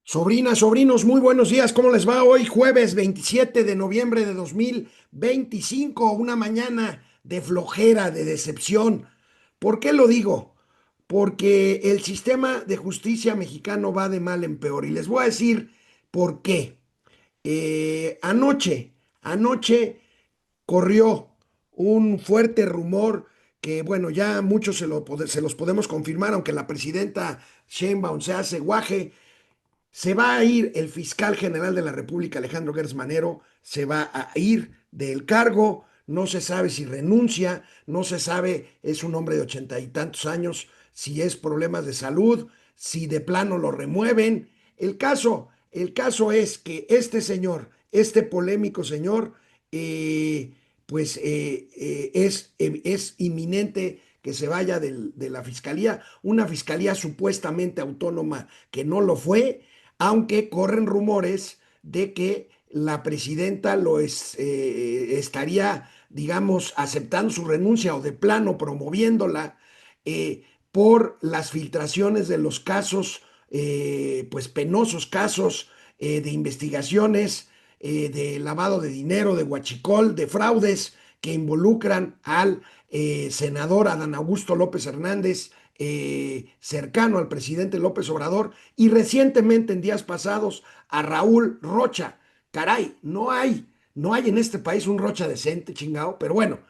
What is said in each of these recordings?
Sobrinas, sobrinos, muy buenos días. ¿Cómo les va hoy, jueves 27 de noviembre de 2025? Una mañana de flojera, de decepción. ¿Por qué lo digo? Porque el sistema de justicia mexicano va de mal en peor. Y les voy a decir por qué. Anoche corrió un fuerte rumor que, bueno, ya muchos se los podemos confirmar, aunque la presidenta Sheinbaum se hace guaje. Se va a ir el fiscal general de la República, Alejandro Gertz Manero, se va a ir del cargo, no se sabe si renuncia, no se sabe, es un hombre de 80 y tantos años, si es problemas de salud, si de plano lo remueven. El caso es que este señor, este polémico señor, es inminente que se vaya de la fiscalía, una fiscalía supuestamente autónoma que no lo fue, aunque corren rumores de que la presidenta estaría, digamos, aceptando su renuncia o de plano promoviéndola eh, por las filtraciones de los casos, pues penosos casos de investigaciones, de lavado de dinero, de huachicol, de fraudes que involucran al senador Adán Augusto López Hernández, cercano al presidente López Obrador, y recientemente en días pasados a Raúl Rocha. Caray, no hay en este país un Rocha decente, chingado, pero bueno,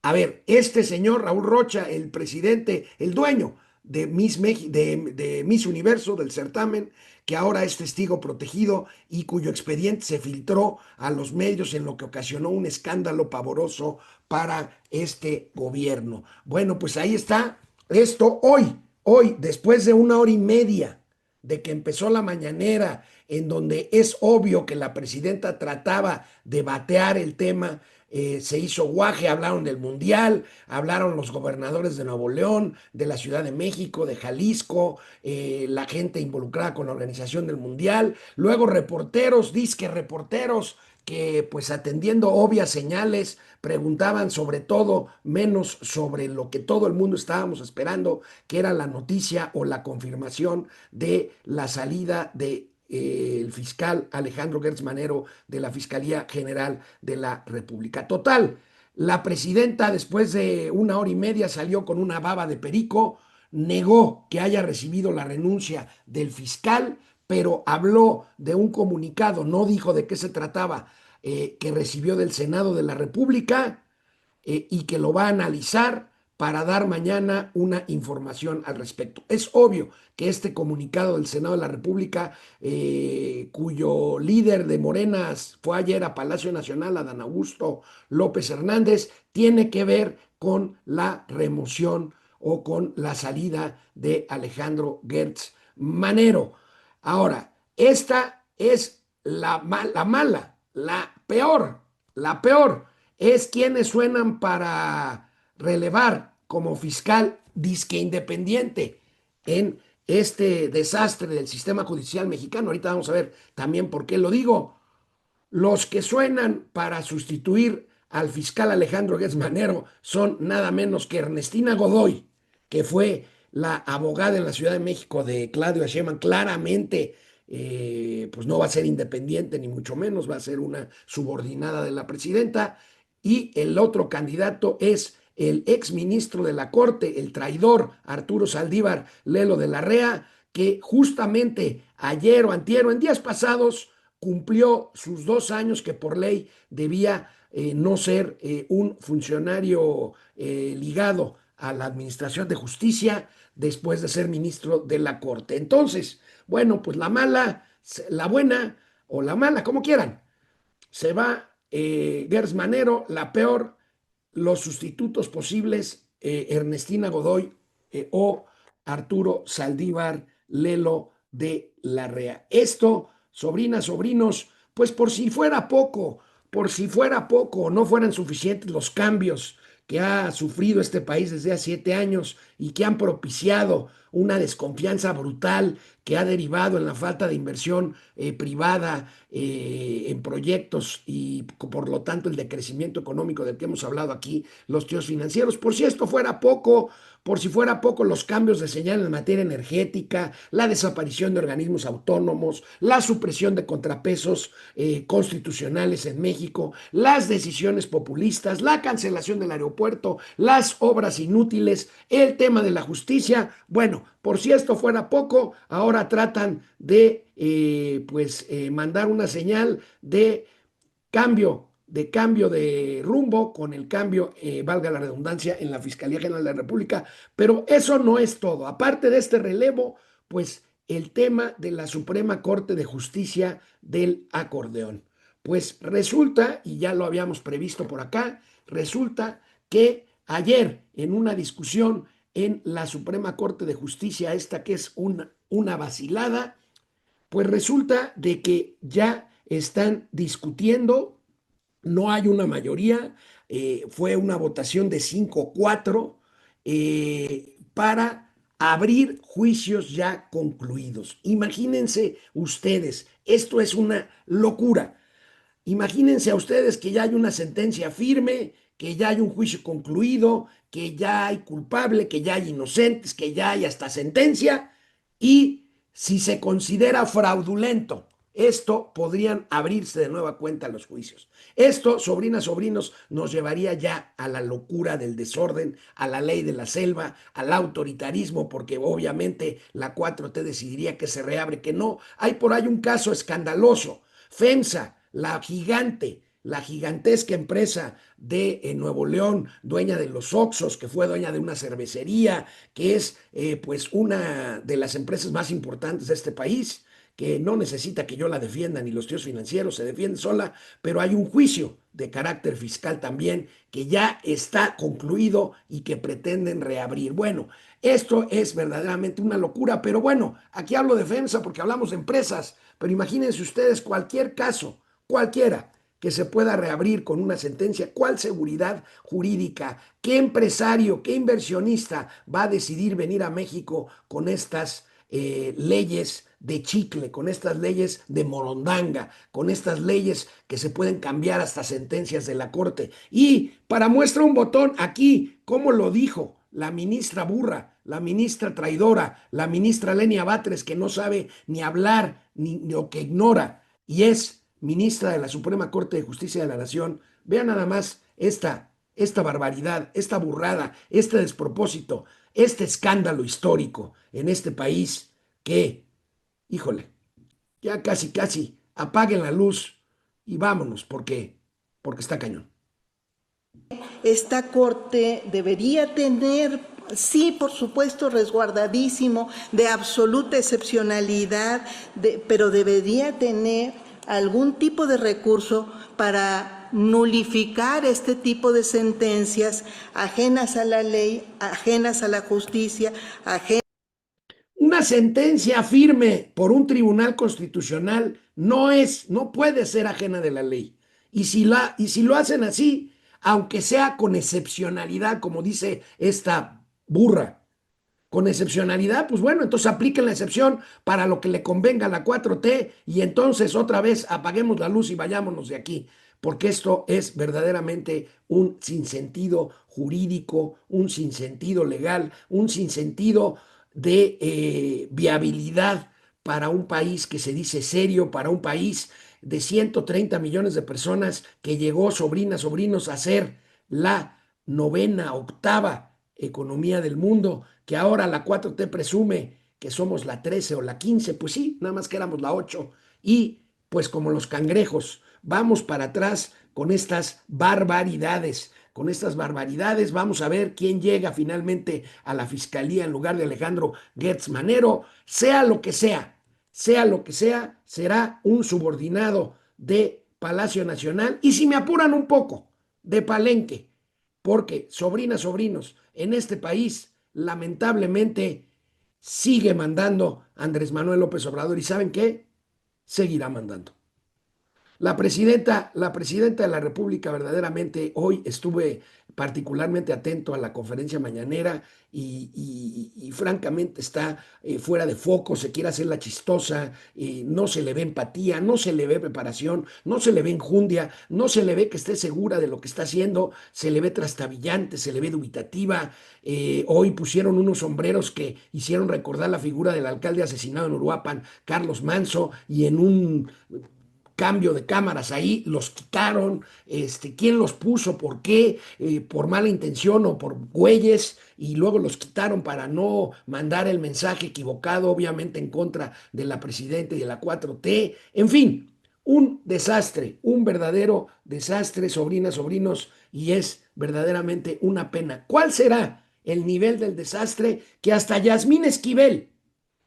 a ver, este señor Raúl Rocha, el presidente, el dueño de Miss Universo, del certamen, que ahora es testigo protegido y cuyo expediente se filtró a los medios, en lo que ocasionó un escándalo pavoroso para este gobierno. Bueno, pues ahí está esto hoy, después de una hora y media de que empezó la mañanera, en donde es obvio que la presidenta trataba de batear el tema. Se hizo guaje, hablaron del Mundial, hablaron los gobernadores de Nuevo León, de la Ciudad de México, de Jalisco, la gente involucrada con la organización del Mundial, luego reporteros, disque reporteros, que pues atendiendo obvias señales, preguntaban sobre todo, menos sobre lo que todo el mundo estábamos esperando, que era la noticia o la confirmación de la salida de el fiscal Alejandro Gertz Manero de la Fiscalía General de la República. Total, la presidenta después de una hora y media salió con una baba de perico, negó que haya recibido la renuncia del fiscal, pero habló de un comunicado, no dijo de qué se trataba, que recibió del Senado de la República, y que lo va a analizar para dar mañana una información al respecto. Es obvio que este comunicado del Senado de la República, cuyo líder de Morenas fue ayer a Palacio Nacional, Adán Augusto López Hernández, tiene que ver con la remoción o con la salida de Alejandro Gertz Manero. Ahora, esta es la mala, la peor es quienes suenan para relevar como fiscal disque independiente en este desastre del sistema judicial mexicano. Ahorita vamos a ver también por qué lo digo. Los que suenan para sustituir al fiscal Alejandro Gertz Manero son nada menos que Ernestina Godoy, que fue la abogada en la Ciudad de México de Claudio Sheinbaum. Claramente, pues no va a ser independiente, ni mucho menos, va a ser una subordinada de la presidenta. Y el otro candidato es el exministro de la Corte, el traidor Arturo Saldívar Lelo de la Rea, que justamente ayer o antier o en días pasados cumplió sus 2 años que por ley debía no ser un funcionario ligado a la Administración de Justicia después de ser ministro de la Corte. Entonces, bueno, pues la mala, la buena o la mala, como quieran, se va Gertz Manero, la peor, los sustitutos posibles, Ernestina Godoy o Arturo Saldívar Lelo de la Rea. Esto, sobrinas, sobrinos, pues por si fuera poco, no fueran suficientes los cambios que ha sufrido este país desde hace 7 años y que han propiciado una desconfianza brutal que ha derivado en la falta de inversión privada en proyectos y por lo tanto el decrecimiento económico del que hemos hablado aquí, los tíos financieros. Por si esto fuera poco, por si fuera poco, los cambios de señal en materia energética, la desaparición de organismos autónomos, la supresión de contrapesos constitucionales en México, las decisiones populistas, la cancelación del aeropuerto, las obras inútiles, el tema de la justicia. Bueno, por si esto fuera poco, ahora tratan de mandar una señal de cambio de rumbo con el cambio, valga la redundancia, en la Fiscalía General de la República. Pero eso no es todo. Aparte de este relevo, pues el tema de la Suprema Corte de Justicia del acordeón. Pues resulta, y ya lo habíamos previsto por acá, resulta que ayer en una discusión en la Suprema Corte de Justicia, esta que es una vacilada, pues resulta de que ya están discutiendo, no hay una mayoría, fue una votación de 5-4 para abrir juicios ya concluidos. Imagínense ustedes, esto es una locura. Imagínense a ustedes que ya hay una sentencia firme, que ya hay un juicio concluido, que ya hay culpable, que ya hay inocentes, que ya hay hasta sentencia, y si se considera fraudulento, esto podrían abrirse de nueva cuenta los juicios. Esto, sobrinas, sobrinos, nos llevaría ya a la locura del desorden, a la ley de la selva, al autoritarismo, porque obviamente la 4T decidiría que se reabre, que no. Hay por ahí un caso escandaloso. FEMSA, la gigantesca empresa de Nuevo León, dueña de los Oxxos, que fue dueña de una cervecería, que es pues una de las empresas más importantes de este país, que no necesita que yo la defienda ni los tíos financieros, se defiende sola, pero hay un juicio de carácter fiscal también que ya está concluido y que pretenden reabrir. Bueno, esto es verdaderamente una locura, pero bueno, aquí hablo de FEMSA porque hablamos de empresas, pero imagínense ustedes cualquier caso, cualquiera que se pueda reabrir con una sentencia, ¿cuál seguridad jurídica? ¿Qué empresario, qué inversionista va a decidir venir a México con estas leyes de chicle, con estas leyes de morondanga, con estas leyes que se pueden cambiar hasta sentencias de la Corte? Y para muestra un botón aquí, ¿cómo lo dijo la ministra burra, la ministra traidora, la ministra Lenia Batres, que no sabe ni hablar, ni lo que ignora, y es ministra de la Suprema Corte de Justicia de la Nación? Vean nada más esta barbaridad, esta burrada, este despropósito, este escándalo histórico en este país que, híjole, ya casi, casi apaguen la luz y vámonos porque está cañón. Esta corte debería tener, sí, por supuesto, resguardadísimo, de absoluta excepcionalidad, pero debería tener algún tipo de recurso para nulificar este tipo de sentencias ajenas a la ley, ajenas a la justicia, ajenas. Una sentencia firme por un tribunal constitucional no puede ser ajena de la ley. Y si lo hacen así, aunque sea con excepcionalidad, como dice esta burra, con excepcionalidad, pues bueno, entonces apliquen la excepción para lo que le convenga a la 4T y entonces otra vez apaguemos la luz y vayámonos de aquí, porque esto es verdaderamente un sinsentido jurídico, un sinsentido legal, un sinsentido de viabilidad para un país que se dice serio, para un país de 130 millones de personas que llegó, sobrinas, sobrinos, a ser la novena, octava economía del mundo, que ahora la 4T presume que somos la 13 o la 15, pues sí, nada más que éramos la 8, y pues como los cangrejos, vamos para atrás con estas barbaridades. Con estas barbaridades vamos a ver quién llega finalmente a la fiscalía en lugar de Alejandro Gertz Manero, sea lo que sea, será un subordinado de Palacio Nacional y si me apuran un poco, de Palenque, porque, sobrinas, sobrinos, en este país, lamentablemente, sigue mandando Andrés Manuel López Obrador. ¿Y saben qué? Seguirá mandando. La presidenta de la República, verdaderamente, hoy estuve particularmente atento a la conferencia mañanera y francamente está fuera de foco, se quiere hacer la chistosa, no se le ve empatía, no se le ve preparación, no se le ve enjundia, no se le ve que esté segura de lo que está haciendo, se le ve trastabillante, se le ve dubitativa. Hoy pusieron unos sombreros que hicieron recordar la figura del alcalde asesinado en Uruapan, Carlos Manso, y en un cambio de cámaras ahí, los quitaron, quién los puso, por qué, por mala intención o por güeyes, y luego los quitaron para no mandar el mensaje equivocado, obviamente en contra de la presidenta y de la 4T, en fin, un desastre, un verdadero desastre, sobrinas, sobrinos, y es verdaderamente una pena. ¿Cuál será el nivel del desastre que hasta Yasmín Esquivel,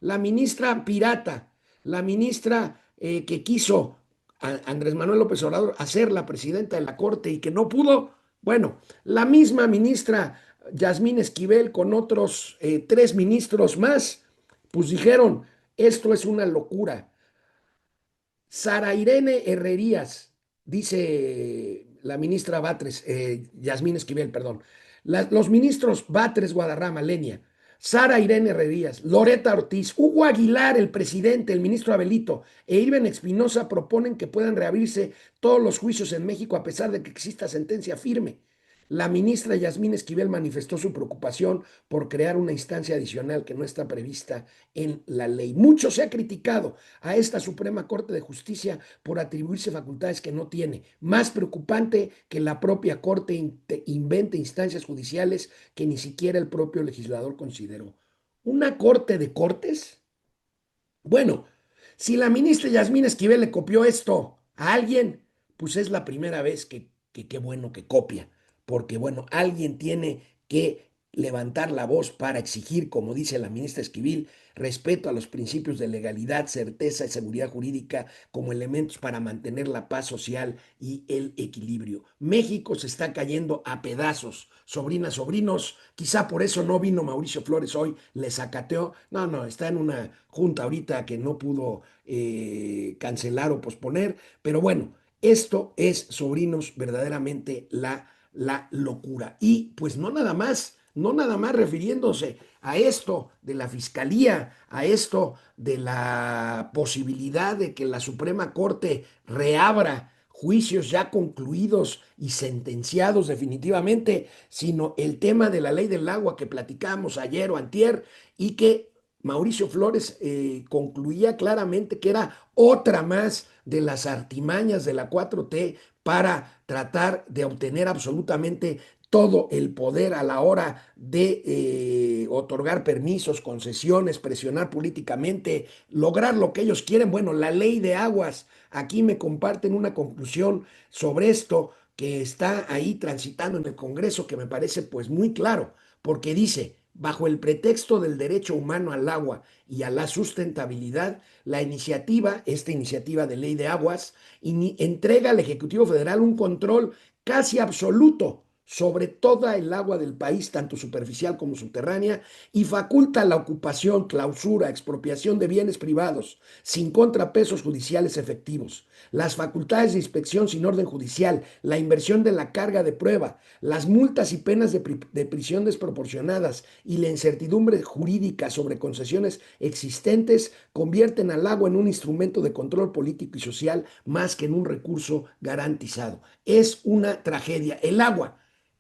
la ministra pirata, la ministra que quiso a Andrés Manuel López Obrador a ser la presidenta de la Corte y que no pudo? Bueno, la misma ministra Yasmín Esquivel con otros 3 ministros más, pues dijeron, esto es una locura. Sara Irene Herrerías, dice la ministra Batres, Yasmín Esquivel, perdón, los ministros Batres, Guadarrama, Lenia, Sara Irene Herrerías, Loreta Ortiz, Hugo Aguilar, el presidente, el ministro Abelito, e Irben Espinosa proponen que puedan reabrirse todos los juicios en México a pesar de que exista sentencia firme. La ministra Yasmín Esquivel manifestó su preocupación por crear una instancia adicional que no está prevista en la ley. Mucho se ha criticado a esta Suprema Corte de Justicia por atribuirse facultades que no tiene. Más preocupante que la propia Corte invente instancias judiciales que ni siquiera el propio legislador consideró. ¿Una corte de cortes? Bueno, si la ministra Yasmín Esquivel le copió esto a alguien, pues es la primera vez que qué bueno que copia, porque bueno, alguien tiene que levantar la voz para exigir, como dice la ministra Esquivel, respeto a los principios de legalidad, certeza y seguridad jurídica como elementos para mantener la paz social y el equilibrio. México se está cayendo a pedazos, sobrinas, sobrinos, quizá por eso no vino Mauricio Flores hoy, le sacateó, no, está en una junta ahorita que no pudo cancelar o posponer, pero bueno, esto es, sobrinos, verdaderamente la locura. Y pues no nada más refiriéndose a esto de la fiscalía, a esto de la posibilidad de que la Suprema Corte reabra juicios ya concluidos y sentenciados definitivamente, sino el tema de la ley del agua que platicamos ayer o antier y que Mauricio Flores concluía claramente que era otra más de las artimañas de la 4T para tratar de obtener absolutamente todo el poder a la hora de otorgar permisos, concesiones, presionar políticamente, lograr lo que ellos quieren. Bueno, la ley de aguas, aquí me comparten una conclusión sobre esto que está ahí transitando en el Congreso que me parece pues muy claro, porque dice, bajo el pretexto del derecho humano al agua y a la sustentabilidad, la iniciativa, esta iniciativa de ley de aguas, entrega al Ejecutivo Federal un control casi absoluto sobre toda el agua del país, tanto superficial como subterránea, y faculta la ocupación, clausura, expropiación de bienes privados, sin contrapesos judiciales efectivos, las facultades de inspección sin orden judicial, la inversión de la carga de prueba, las multas y penas de prisión desproporcionadas y la incertidumbre jurídica sobre concesiones existentes convierten al agua en un instrumento de control político y social más que en un recurso garantizado. Es una tragedia. El agua,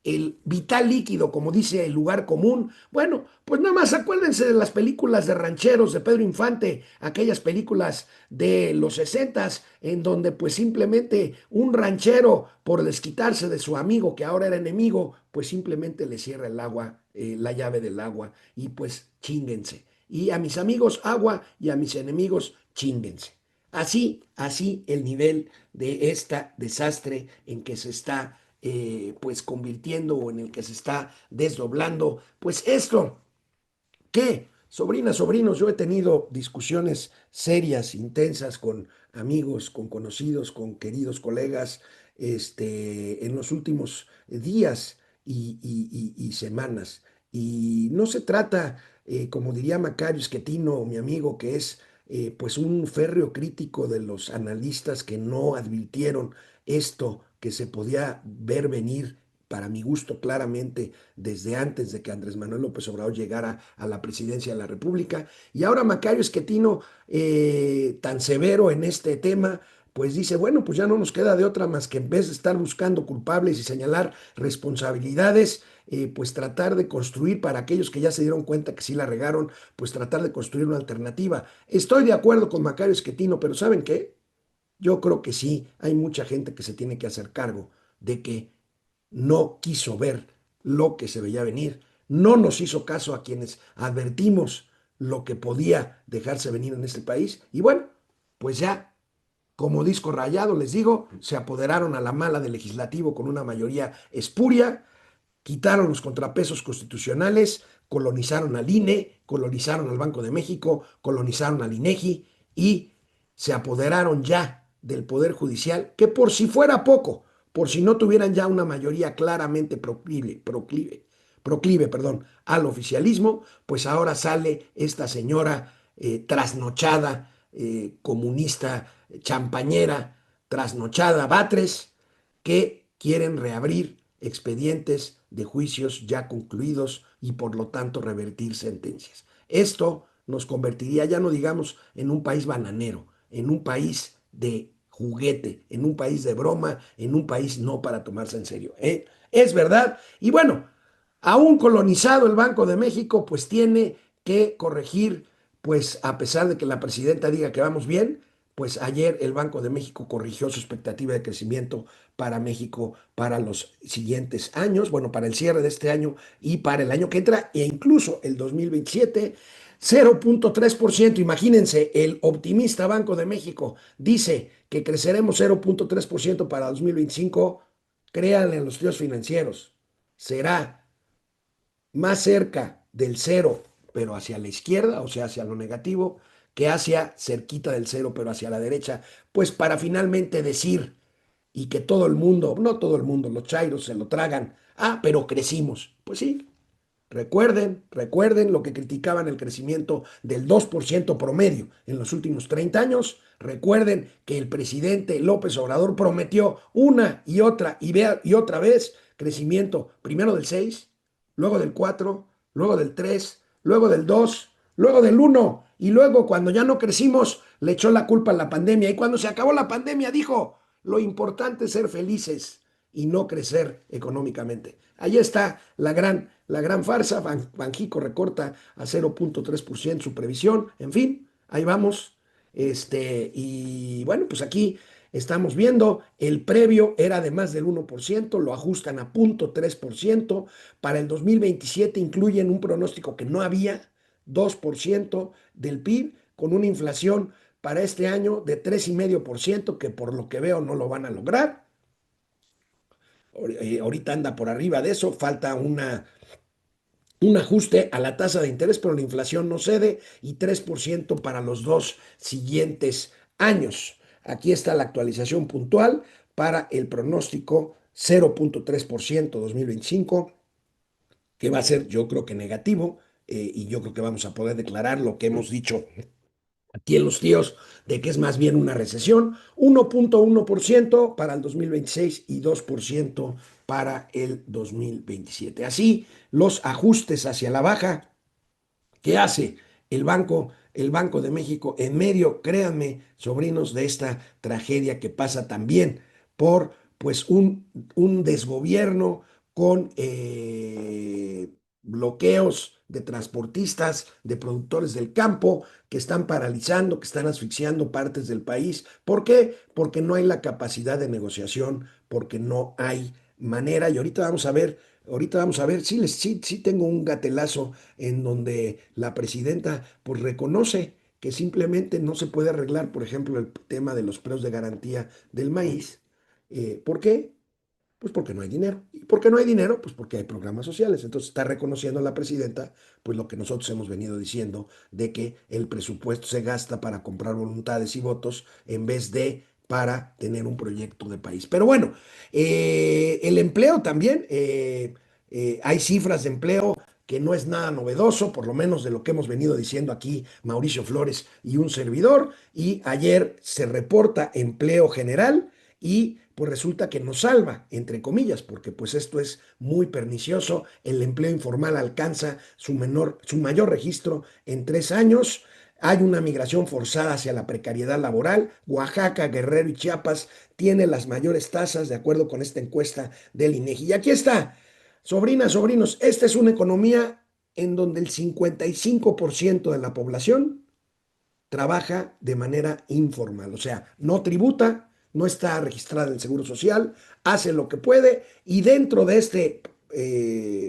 el vital líquido, como dice el lugar común. Bueno, pues nada más acuérdense de las películas de rancheros de Pedro Infante, aquellas películas de los 60 en donde pues simplemente un ranchero, por desquitarse de su amigo que ahora era enemigo, pues simplemente le cierra el agua, la llave del agua, y pues chínguense. Y a mis amigos agua y a mis enemigos chínguense. Así el nivel de este desastre en que se está pues convirtiendo o en el que se está desdoblando. Pues esto, ¿qué? Sobrinas, sobrinos, yo he tenido discusiones serias, intensas con amigos, con conocidos, con queridos colegas, en los últimos días y semanas. Y no se trata, como diría Macario Schettino, mi amigo, que es pues un férreo crítico de los analistas que no advirtieron esto que se podía ver venir para mi gusto, claramente desde antes de que Andrés Manuel López Obrador llegara a la presidencia de la República. Y ahora Macario Esquetino, tan severo en este tema, pues dice, bueno, pues ya no nos queda de otra más que en vez de estar buscando culpables y señalar responsabilidades, pues tratar de construir para aquellos que ya se dieron cuenta que sí la regaron, pues tratar de construir una alternativa. Estoy de acuerdo con Macario Esquetino, pero ¿saben qué? Yo creo que sí, hay mucha gente que se tiene que hacer cargo de que no quiso ver lo que se veía venir, no nos hizo caso a quienes advertimos lo que podía dejarse venir en este país. Y bueno, pues ya, como disco rayado, les digo, se apoderaron a la mala del legislativo con una mayoría espuria, quitaron los contrapesos constitucionales, colonizaron al INE, colonizaron al Banco de México, colonizaron al INEGI y se apoderaron ya del Poder Judicial, que por si fuera poco, por si no tuvieran ya una mayoría claramente proclive, perdón, al oficialismo, pues ahora sale esta señora trasnochada, comunista, champañera, trasnochada, Batres, que quieren reabrir expedientes de juicios ya concluidos y por lo tanto revertir sentencias. Esto nos convertiría, ya no digamos en un país bananero, en un país de juguete, en un país de broma, en un país no para tomarse en serio. Es verdad. Y bueno, aún colonizado el Banco de México, pues tiene que corregir, pues a pesar de que la presidenta diga que vamos bien, pues ayer el Banco de México corrigió su expectativa de crecimiento para México para los siguientes años, bueno, para el cierre de este año y para el año que entra, e incluso el 2027, 0.3%. Imagínense, el optimista Banco de México dice que creceremos 0.3% para 2025. Créanle en los tíos financieros, será más cerca del cero, pero hacia la izquierda, o sea, hacia lo negativo, que hacia cerquita del cero, pero hacia la derecha, pues para finalmente decir y que todo el mundo, no todo el mundo, los chairos se lo tragan, ah, pero crecimos. Pues sí, recuerden lo que criticaban el crecimiento del 2% promedio en los últimos 30 años. Recuerden que el presidente López Obrador prometió una y otra vez crecimiento, primero del 6, luego del 4, luego del 3, luego del 2, luego del 1 y luego cuando ya no crecimos le echó la culpa a la pandemia y cuando se acabó la pandemia dijo, lo importante es ser felices y no crecer económicamente. Ahí está la gran farsa. Banjico recorta a 0.3% su previsión. En fin, ahí vamos. Y bueno, pues aquí estamos viendo, el previo era de más del 1%, lo ajustan a 0.3%. Para el 2027 incluyen un pronóstico que no había, 2% del PIB, con una inflación para este año de 3,5%, que por lo que veo no lo van a lograr. Ahorita anda por arriba de eso, falta un ajuste a la tasa de interés, pero la inflación no cede y 3% para los dos siguientes años. Aquí está la actualización puntual para el pronóstico 0.3% 2025, que va a ser yo creo que negativo, y yo creo que vamos a poder declarar lo que hemos dicho aquí en los tíos, de que es más bien una recesión, 1.1% para el 2026 y 2% para el 2027. Así, los ajustes hacia la baja que hace el Banco de México en medio, créanme, sobrinos, de esta tragedia que pasa también por pues un desgobierno con bloqueos de transportistas, de productores del campo, que están paralizando, que están asfixiando partes del país. ¿Por qué? Porque no hay la capacidad de negociación, porque no hay manera. Y ahorita vamos a ver, sí tengo un gatelazo en donde la presidenta pues reconoce que simplemente no se puede arreglar, por ejemplo, el tema de los precios de garantía del maíz. ¿Por qué? Pues porque no hay dinero. ¿Y por qué no hay dinero? Pues porque hay programas sociales. Entonces está reconociendo la presidenta, pues lo que nosotros hemos venido diciendo, de que el presupuesto se gasta para comprar voluntades y votos en vez de para tener un proyecto de país. Pero bueno, el empleo también, hay cifras de empleo que no es nada novedoso, por lo menos de lo que hemos venido diciendo aquí Mauricio Flores y un servidor, y ayer se reporta empleo general y pues resulta que nos salva, entre comillas, porque pues esto es muy pernicioso. El empleo informal alcanza su mayor registro en 3 años. Hay una migración forzada hacia la precariedad laboral. Oaxaca, Guerrero y Chiapas tienen las mayores tasas de acuerdo con esta encuesta del INEGI. Y aquí está, sobrinas, sobrinos, esta es una economía en donde el 55% de la población trabaja de manera informal, o sea, no tributa, no está registrada en el Seguro Social, hace lo que puede y dentro de este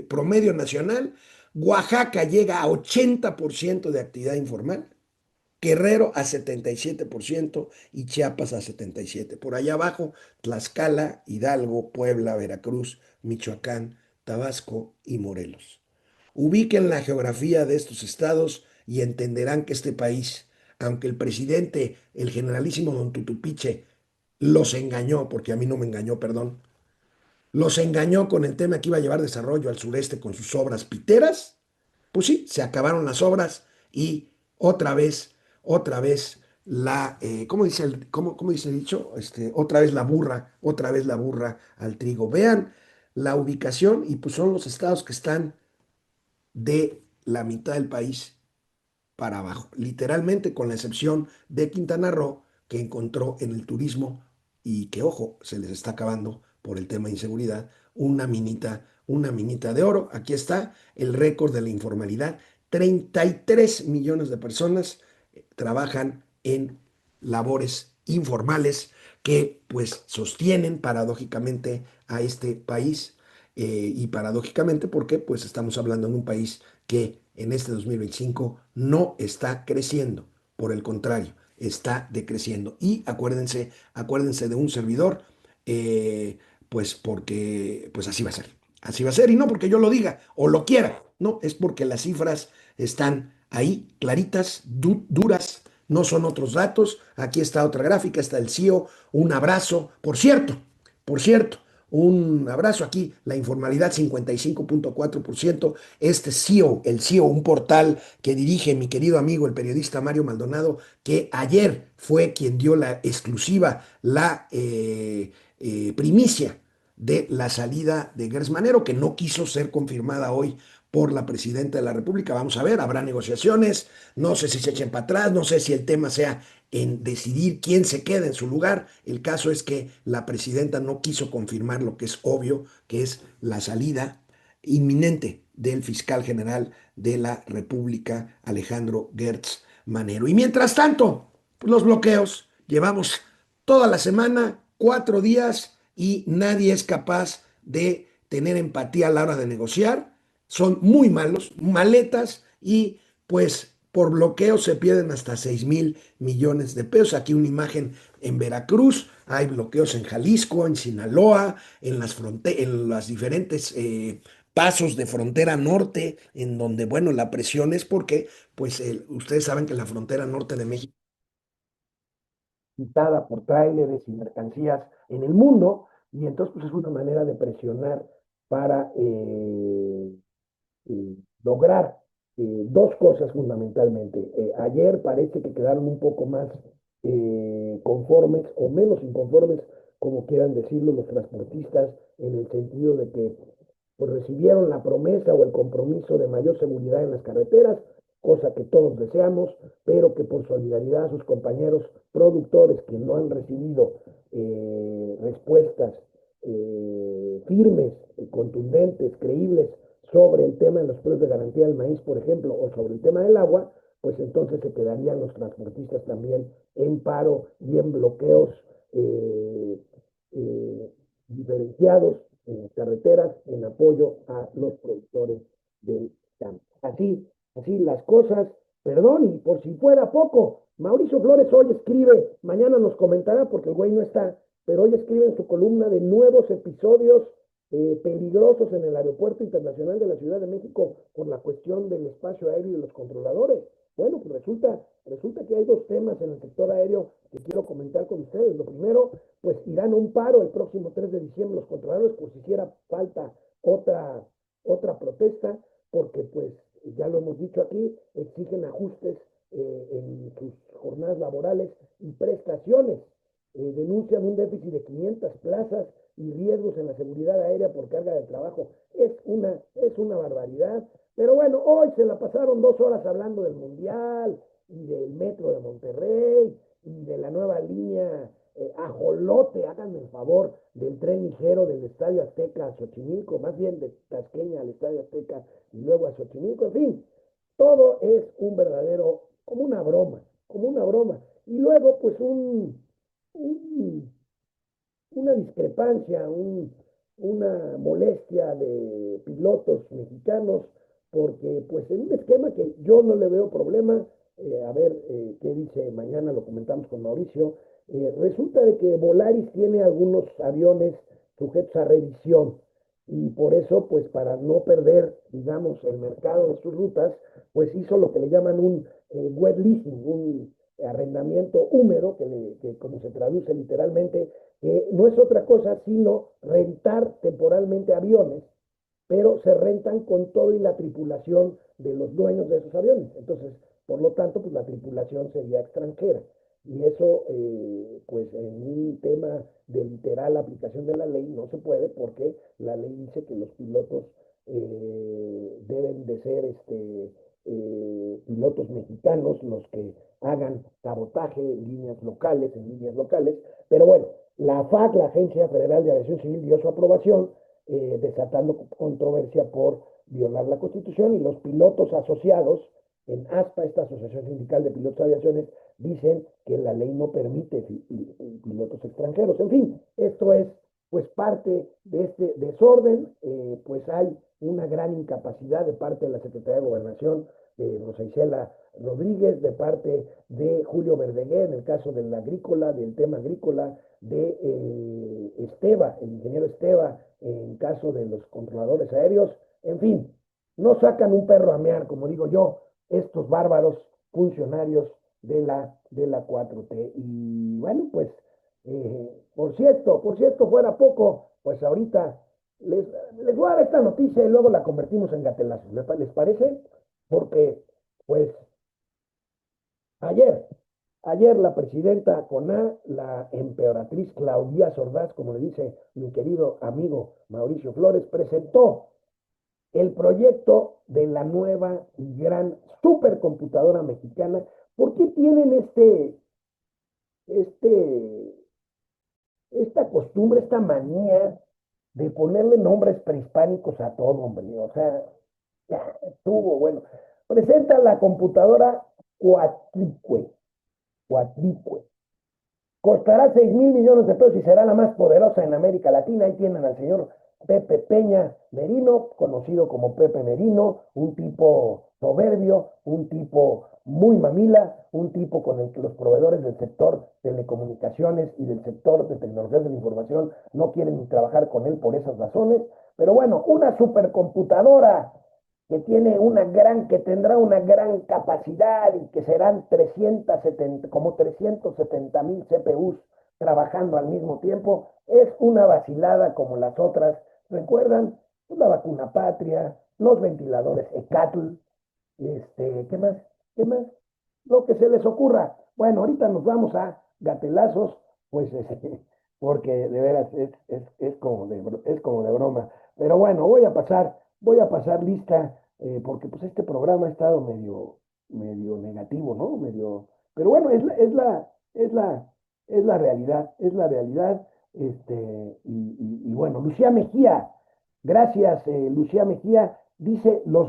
promedio nacional, Oaxaca llega a 80% de actividad informal, Guerrero a 77% y Chiapas a 77%. Por allá abajo, Tlaxcala, Hidalgo, Puebla, Veracruz, Michoacán, Tabasco y Morelos. Ubiquen la geografía de estos estados y entenderán que este país, aunque el presidente, el generalísimo Don Tutupiche, los engañó, porque a mí no me engañó, perdón, los engañó con el tema que iba a llevar desarrollo al sureste con sus obras piteras, pues sí, se acabaron las obras y otra vez ¿cómo dice cómo dice el dicho? Otra vez la burra al trigo. Vean la ubicación y pues son los estados que están de la mitad del país para abajo, literalmente con la excepción de Quintana Roo, que encontró en el turismo y que, ojo, se les está acabando por el tema de inseguridad, una minita de oro. Aquí está el récord de la informalidad. 33 millones de personas trabajan en labores informales que pues sostienen paradójicamente a este país y paradójicamente porque pues estamos hablando de un país que en este 2025 no está creciendo, por el contrario, está decreciendo. Y acuérdense de un servidor, eh, pues porque pues así va a ser y no porque yo lo diga o lo quiera, no, es porque las cifras están ahí claritas, duras, no son otros datos. Aquí está otra gráfica, está el CEO, un abrazo, por cierto, un abrazo aquí, la informalidad 55,4%. Este CEO, el CEO, un portal que dirige mi querido amigo, el periodista Mario Maldonado, que ayer fue quien dio la exclusiva, la primicia de la salida de Gers Manero, que no quiso ser confirmada hoy por la presidenta de la República. Vamos a ver, habrá negociaciones, no sé si se echen para atrás, no sé si el tema sea en decidir quién se queda en su lugar. El caso es que la presidenta no quiso confirmar lo que es obvio, que es la salida inminente del fiscal general de la República, Alejandro Gertz Manero. Y mientras tanto, pues los bloqueos, llevamos toda la semana, 4 días, y nadie es capaz de tener empatía a la hora de negociar. Son muy malos, maletas, y pues por bloqueo se pierden hasta 6,000 millones de pesos. Aquí una imagen en Veracruz, hay bloqueos en Jalisco, en Sinaloa, en las diferentes pasos de frontera norte, en donde, bueno, la presión es porque, pues, ustedes saben que la frontera norte de México quitada por tráileres y mercancías en el mundo, y entonces pues es una manera de presionar para lograr dos cosas fundamentalmente. Ayer parece que quedaron un poco más conformes o menos inconformes, como quieran decirlo, los transportistas, en el sentido de que pues, recibieron la promesa o el compromiso de mayor seguridad en las carreteras, cosa que todos deseamos, pero que por solidaridad a sus compañeros productores que no han recibido respuestas firmes, contundentes, creíbles sobre el tema de los precios de garantía del maíz, por ejemplo, o sobre el tema del agua, pues entonces se quedarían los transportistas también en paro y en bloqueos diferenciados en las carreteras en apoyo a los productores del campo. Así las cosas, perdón, y por si fuera poco, Mauricio Flores hoy escribe, mañana nos comentará porque el güey no está, pero hoy escribe en su columna de nuevos episodios peligrosos en el Aeropuerto Internacional de la Ciudad de México por la cuestión del espacio aéreo y de los controladores. Bueno, pues resulta que hay dos temas en el sector aéreo que quiero comentar con ustedes. Lo primero, pues irán a un paro el próximo 3 de diciembre los controladores por si hiciera falta otra protesta, porque pues ya lo hemos dicho aquí, exigen ajustes en sus jornadas laborales y prestaciones. denuncian un déficit de 500 plazas y riesgos en la seguridad aérea por carga de trabajo. Es una barbaridad. Pero bueno, hoy se la pasaron 2 horas hablando del Mundial y del Metro de Monterrey y de la nueva línea ajolote, háganme el favor, del tren ligero del Estadio Azteca a Xochimilco, más bien de Tasqueña al Estadio Azteca y luego a Xochimilco, en fin, todo es un verdadero, como una broma, como una broma. Y luego, pues, un- una discrepancia, una molestia de pilotos mexicanos, porque pues en un esquema que yo no le veo problema, a ver qué dice mañana, lo comentamos con Mauricio, resulta de que Volaris tiene algunos aviones sujetos a revisión y por eso, pues para no perder, digamos, el mercado de sus rutas, pues hizo lo que le llaman un wet leasing, un arrendamiento húmedo, que como se traduce literalmente, no es otra cosa sino rentar temporalmente aviones, pero se rentan con todo y la tripulación de los dueños de esos aviones. Entonces, por lo tanto, pues la tripulación sería extranjera. Y eso, pues en un tema de literal aplicación de la ley, no se puede porque la ley dice que los pilotos deben de ser pilotos mexicanos los que hagan cabotaje en líneas locales, pero bueno, la AFAC, la Agencia Federal de Aviación Civil, dio su aprobación, desatando controversia por violar la Constitución, y los pilotos asociados en ASPA, esta Asociación Sindical de Pilotos de Aviaciones, dicen que la ley no permite pilotos extranjeros. En fin, esto es pues parte de este desorden, pues hay una gran incapacidad de parte de la Secretaría de Gobernación, de Rosa Isela Rodríguez, de parte de Julio Verdeguer, en el caso del agrícola, del tema agrícola, de Esteva, el ingeniero Esteva, en caso de los controladores aéreos. En fin, no sacan un perro a mear, como digo yo, estos bárbaros funcionarios de la 4T. Y bueno, pues, por cierto, fuera poco, pues ahorita les, les voy a dar esta noticia y luego la convertimos en gatelazos. ¿Les parece? Porque, pues, ayer, ayer la presidenta CONA, la emperatriz Claudia Ordaz, como le dice mi querido amigo Mauricio Flores, presentó el proyecto de la nueva y gran supercomputadora mexicana. ¿Por qué tienen este, esta costumbre, esta manía de ponerle nombres prehispánicos a todo, hombre? O sea, ya estuvo, bueno. Presenta la computadora Cuatricue, Cuatricue. Costará 6,000 millones de pesos y será la más poderosa en América Latina. Ahí tienen al señor Pepe Peña Merino, conocido como Pepe Merino, un tipo soberbio, un tipo muy mamila, un tipo con el que los proveedores del sector telecomunicaciones y del sector de tecnologías de la información no quieren ni trabajar con él por esas razones. Pero bueno, una supercomputadora que tendrá una gran capacidad y que serán 370, como 370,000 CPUs trabajando al mismo tiempo, es una vacilada como las otras. ¿Recuerdan? La vacuna patria, los ventiladores ECATL, ¿qué más? ¿Qué más? Lo que se les ocurra. Bueno, ahorita nos vamos a gatelazos, pues, porque de veras es como de broma. Pero bueno, voy a pasar lista, porque pues este programa ha estado medio negativo, ¿no? Pero bueno, es la realidad, y bueno, Lucía Mejía, gracias, Lucía Mejía,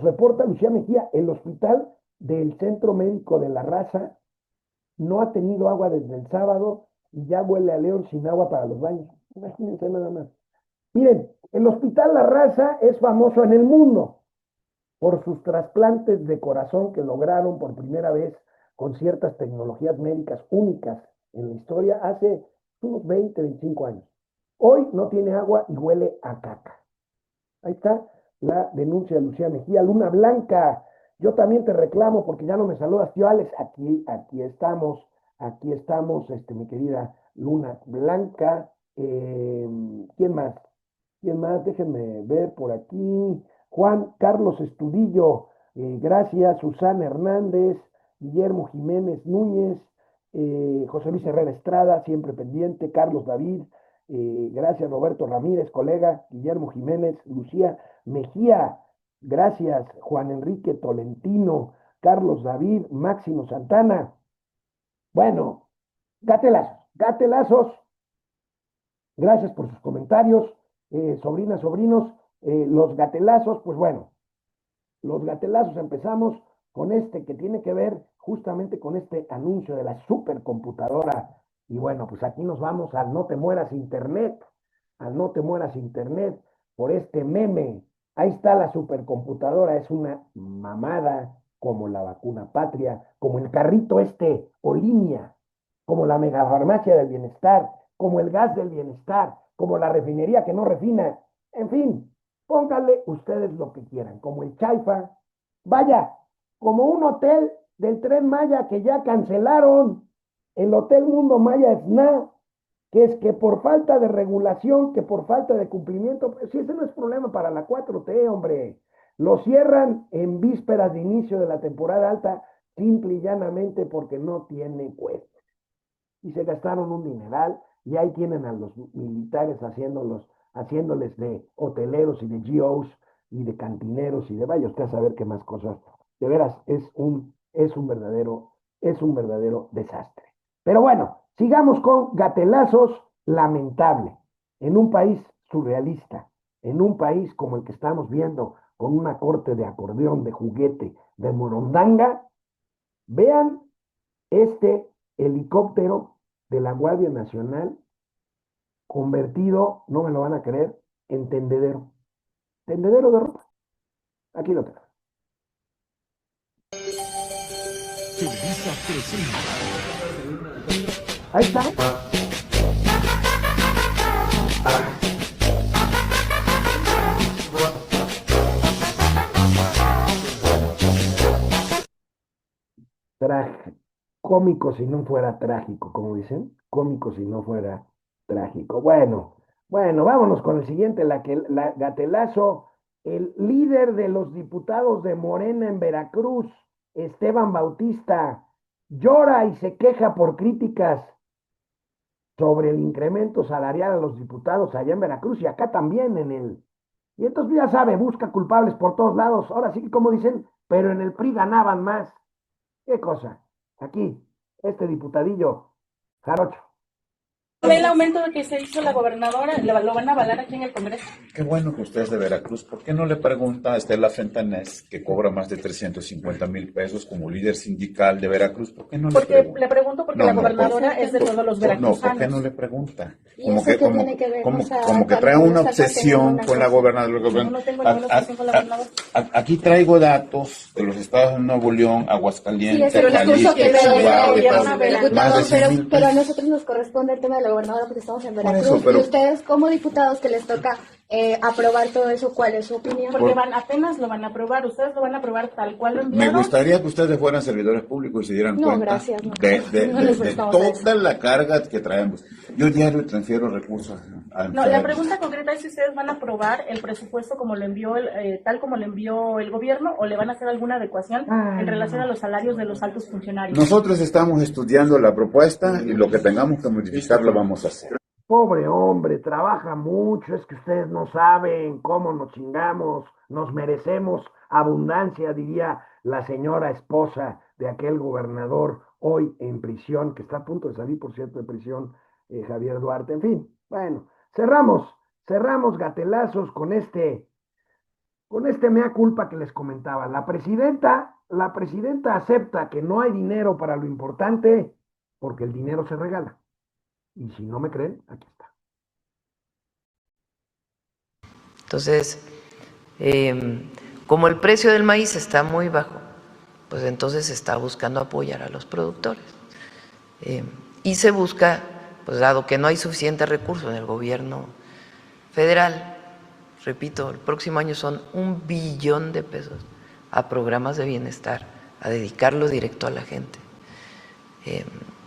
reporta Lucía Mejía, el hospital del Centro Médico de la Raza no ha tenido agua desde el sábado y ya huele a León sin agua para los baños. Imagínense nada más. Miren, el Hospital La Raza es famoso en el mundo por sus trasplantes de corazón que lograron por primera vez con ciertas tecnologías médicas únicas en la historia hace unos 20, 25 años. Hoy no tiene agua y huele a caca. Ahí está la denuncia de Lucía Mejía. Luna Blanca, yo también te reclamo porque ya no me saludas, tío Alex. Aquí estamos, mi querida Luna Blanca. ¿Quién más? ¿Quién más? Déjenme ver por aquí. Juan Carlos Estudillo, gracias. Susana Hernández, Guillermo Jiménez Núñez, José Luis Herrera Estrada, siempre pendiente, Carlos David, gracias Roberto Ramírez, colega, Guillermo Jiménez, Lucía Mejía, gracias Juan Enrique Tolentino, Carlos David, Máximo Santana. Bueno, gatelazos, gatelazos, gracias por sus comentarios, sobrinas, sobrinos, los gatelazos, pues bueno, los gatelazos empezamos con este que tiene que ver justamente con este anuncio de la supercomputadora. Y bueno, pues aquí nos vamos al no te mueras internet, al no te mueras internet por este meme. Ahí está la supercomputadora, es una mamada como la vacuna patria, como el carrito este o línea, como la megafarmacia del bienestar, como el gas del bienestar, como la refinería que no refina, en fin, pónganle ustedes lo que quieran, como el Chaifa, vaya, como un hotel del Tren Maya que ya cancelaron, el Hotel Mundo Maya SNA, que es que por falta de regulación, que por falta de cumplimiento, pues si ese no es problema para la 4T, hombre, lo cierran en vísperas de inicio de la temporada alta, simple y llanamente porque no tiene cuesta. Y se gastaron un dineral, y ahí tienen a los militares haciéndoles de hoteleros y de GOs y de cantineros y de vaya usted a saber qué más cosas. De veras, es un verdadero desastre. Pero bueno, sigamos con gatelazos lamentable. En un país surrealista, en un país como el que estamos viendo, con una corte de acordeón, de juguete, de morondanga, vean este helicóptero de la Guardia Nacional convertido, no me lo van a creer, en tendedero. Tendedero de ropa. Aquí lo tengo. Ahí está. Cómico si no fuera trágico, como dicen, cómico si no fuera trágico. Bueno, bueno, vámonos con el siguiente, gatelazo, el líder de los diputados de Morena en Veracruz, Esteban Bautista, llora y se queja por críticas sobre el incremento salarial a los diputados allá en Veracruz y acá también en el... Y entonces ya sabe, busca culpables por todos lados, ahora sí que como dicen, pero en el PRI ganaban más. ¿Qué cosa? Aquí, este diputadillo, Jarocho. El aumento que se hizo la gobernadora, ¿lo van a avalar aquí en el Congreso? Qué bueno que usted es de Veracruz. ¿Por qué no le pregunta a Estela Fentanés, que cobra más de 350,000 pesos como líder sindical de Veracruz? ¿Por qué no le pregunta? Le pregunto porque la gobernadora es de todos los veracruzanos. No, ¿por qué no le pregunta? ¿Y eso qué tiene que ver? O sea, Como que trae una obsesión con la gobernadora. Yo no tengo ninguna obsesión con la gobernadora. Aquí traigo datos de los estados de Nuevo León, Aguascalientes, Sí, Jalisco, pero a nosotros nos corresponde el tema de la gobernadora porque estamos en Veracruz. Eso, pero... Y ustedes como diputados que les toca aprobar todo eso, ¿cuál es su opinión? Porque apenas lo van a aprobar, ustedes lo van a aprobar tal cual lo enviaron. Me gustaría que ustedes fueran servidores públicos y se dieran cuenta gracias, de toda la carga que traemos. Yo diario transfiero recursos a No, la pregunta concreta es si ustedes van a aprobar el presupuesto como lo envió tal como lo envió el gobierno o le van a hacer alguna adecuación en relación a los salarios de los altos funcionarios. Nosotros estamos estudiando la propuesta y lo que tengamos que modificar lo vamos a hacer. Pobre hombre, trabaja mucho, es que ustedes no saben cómo nos chingamos, nos merecemos abundancia, diría la señora esposa de aquel gobernador hoy en prisión, que está a punto de salir, por cierto, de prisión, Javier Duarte. En fin, bueno, cerramos gatelazos con este mea culpa que les comentaba. La presidenta acepta que no hay dinero para lo importante porque el dinero se regala. Y si no me creen, aquí está. Entonces, como el precio del maíz está muy bajo, pues entonces se está buscando apoyar a los productores. Y se busca, pues dado que no hay suficiente recurso en el gobierno federal, repito, el próximo año son 1 billón de pesos a programas de bienestar, a dedicarlo directo a la gente.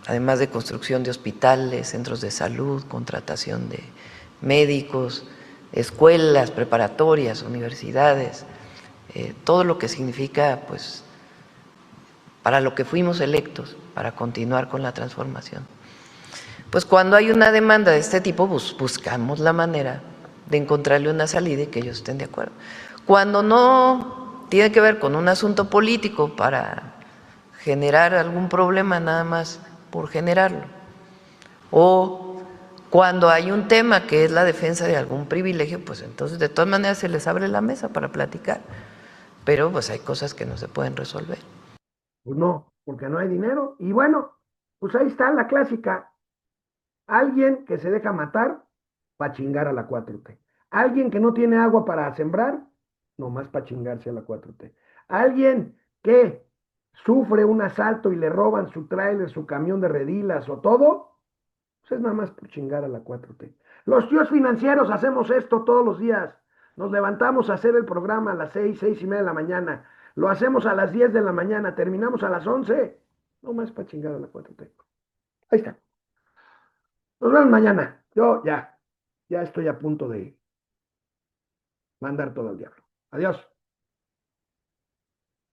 Además de construcción de hospitales, centros de salud, contratación de médicos, escuelas preparatorias, universidades, todo lo que significa pues para lo que fuimos electos, para continuar con la transformación. Pues cuando hay una demanda de este tipo, buscamos la manera de encontrarle una salida y que ellos estén de acuerdo. Cuando no tiene que ver con un asunto político para generar algún problema nada más por generarlo, o cuando hay un tema que es la defensa de algún privilegio, pues entonces de todas maneras se les abre la mesa para platicar, pero pues hay cosas que no se pueden resolver. Pues no, porque no hay dinero. Y bueno, pues ahí está la clásica. Alguien que se deja matar para chingar a la 4T. Alguien que no tiene agua para sembrar, nomás para chingarse a la 4T. Alguien que sufre un asalto y le roban su tráiler, su camión de redilas o todo, pues es nada más por chingar a la 4T. Los tíos financieros hacemos esto todos los días. Nos levantamos a hacer el programa a las 6:30 de la mañana. Lo hacemos a las 10 de la mañana, terminamos a las 11. Nomás para chingar a la 4T. Ahí está. Nos vemos mañana. Yo ya estoy a punto de mandar todo al diablo. Adiós.